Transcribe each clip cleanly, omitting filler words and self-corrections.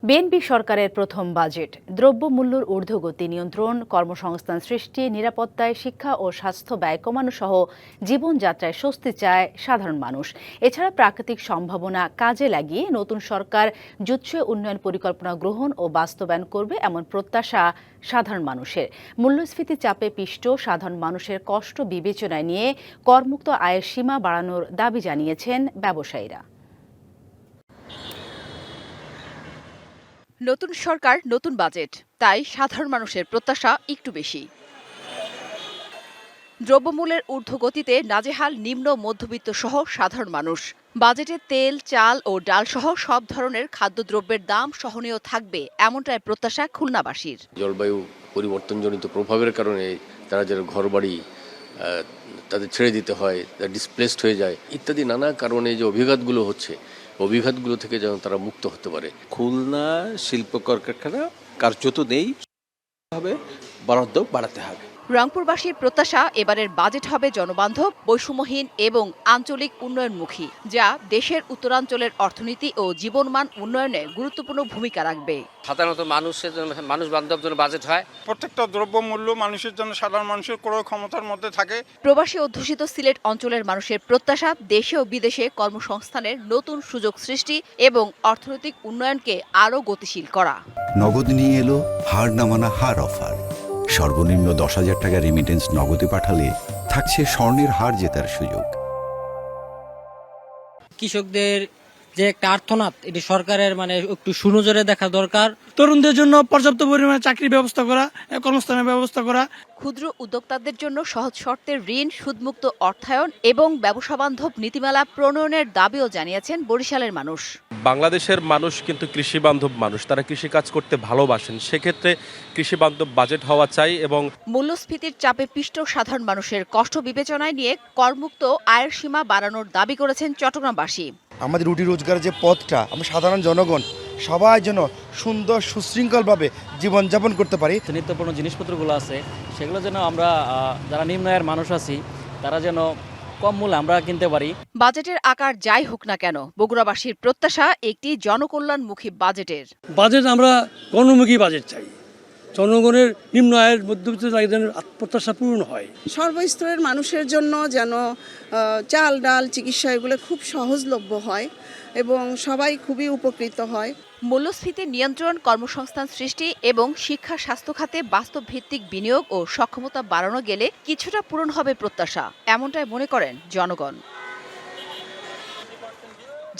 BNP সরকারের প্রথম budget দ্রব্যমূল্যের ঊর্ধ্বগতি নিয়ন্ত্রণ, কর্মসংস্থান সৃষ্টি, নিরাপত্তায়, শিক্ষা ও স্বাস্থ্য ব্যয় কমানো সহ জীবনযাত্রায় স্বস্তি চায় সাধারণ মানুষ। এছাড়া প্রাকৃতিক সম্ভাবনা কাজে লাগিয়ে নতুন সরকার জুৎসই উন্নয়ন পরিকল্পনা গ্রহণ ও বাস্তবায়ন করবে এমন প্রত্যাশা সাধারণ মানুষের। মূল্যস্ফীতি চাপে পিষ্ট সাধারণ মানুষের কষ্ট বিবেচনায় নিয়ে করমুক্ত আয়ের সীমা বাড়ানোর দাবি জানিয়েছেন ব্যবসায়ীরা। নতুন সরকার, নতুন বাজেট, তাই সাধারণ মানুষের প্রত্যাশা একটু বেশি। দ্রব্যমূল্যের ঊর্ধ্বগতিতে নাজেহাল নিম্ন মধ্যবিত্ত সহ সাধারণ মানুষ। বাজেটে তেল, চাল ও ডাল সহ সব ধরনের খাদ্যদ্রব্যের দাম সহনীয় থাকবে এমনটাই প্রত্যাশা খুলনাবাসীর। জলবায়ু পরিবর্তনজনিত প্রভাবের কারণে তারা যারা ঘরবাড়ি তাদের ছেড়ে দিতে হয়, ডিসপ্লেসড হয়ে যায় ইত্যাদি নানা কারণে যে অভিঘাতগুলো হচ্ছে, অভিঘাতগুলো থেকে যেন তারা মুক্ত হতে পারে। খুলনা শিল্প কলকারখানা কার্যত নেই, বরাদ্দ বাড়াতে হবে। রংপুরবাসীর প্রত্যাশা এবারের বাজেট হবে জনবান্ধব, বৈষম্যহীন এবং আঞ্চলিক উন্নয়নমুখী, যা দেশের উত্তরাঞ্চলের অর্থনীতি ও জীবনমান উন্নয়নে গুরুত্বপূর্ণ ভূমিকা রাখবে। সাধারণত মানুষ বান্ধব জন্য বাজেট হয়। প্রত্যেকটা দ্রব্যমূল্য মানুষের জন্য, সাধারণ মানুষের ক্রয় ক্ষমতার মধ্যে থাকে। প্রবাসী অধ্যুষিত সিলেট অঞ্চলের মানুষের প্রত্যাশা দেশে ও বিদেশে কর্মসংস্থানের নতুন সুযোগ সৃষ্টি এবং অর্থনৈতিক উন্নয়নকে আরও গতিশীল করা। নগদ নিয়ে এলো হার না মানা হার অফার। সর্বনিম্ন 10,000 টাকা রেমিটেন্স নগদে পাঠালে থাকছে স্বর্ণের হার জেতার সুযোগ। কৃষকদের যে একটা আর্তনাদ, এটি সরকারের একটু সুনজরে দেখা দরকার। তরুণদের জন্য পর্যাপ্ত পরিমাণে চাকরির ব্যবস্থা করা, কর্মস্থানের ব্যবস্থা করা। ক্ষুদ্র উদ্যোক্তাদের জন্য সহজ শর্তের ঋণ, সুদমুক্ত অর্থায়ন এবং ব্যবসাবান্ধব নীতিমালা প্রণয়নের দাবিও জানিয়েছেন বরিশালের মানুষ। বাংলাদেশের মানুষ কিন্তু কৃষিবান্ধব মানুষ, তারা কৃষিকাজ করতে ভালোবাসেন। সেক্ষেত্রে কৃষিবান্ধব বাজেট হওয়া চাই। এবং মূল্যস্ফীতির চাপে পিষ্ট সাধারণ মানুষের কষ্ট বিবেচনায় নিয়ে করমুক্ত আয়ের সীমা বাড়ানোর দাবি করেছেন চট্টগ্রামবাসী। আমাদের রুটি রোজগারের যে পথটা, আমরা সাধারণ জনগণ সবাই যেন সুন্দর সুশৃঙ্খলভাবে জীবনযাপন করতে পারি। নিত্যপূর্ণ জিনিসপত্রগুলো আছে, সেগুলো যেন আমরা যারা নিম্ন আয়ের মানুষ আছি তারা যেন কম মূল্যে আমরা কিনতে পারি। বাজেটের আকার যাই হোক না কেন, বগুড়াবাসীর প্রত্যাশা একটি জনকল্যাণমুখী বাজেটের। বাজেট আমরা গণমুখী বাজেট চাই, জনগণের নিম্ন আয়ের মধ্যবিত্ত প্রত্যাশা পূরণ হয়। সর্বস্তরের মানুষের জন্য যেন চাল, ডাল, চিকিৎসা এগুলো খুব সহজলভ্য হয় এবং সবাই খুবই উপকৃত হয়। মূল্যস্ফীতি নিয়ন্ত্রণ, কর্মসংস্থান সৃষ্টি এবং শিক্ষা স্বাস্থ্য খাতে বাস্তব ভিত্তিক বিনিয়োগ ও সক্ষমতা বাড়ানো গেলে কিছুটা পূরণ হবে প্রত্যাশা, এমনটাই মনে করেন জনগণ।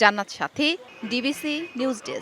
জান্নাত সাথী, ডিবিসি নিউজ ডেস্ক।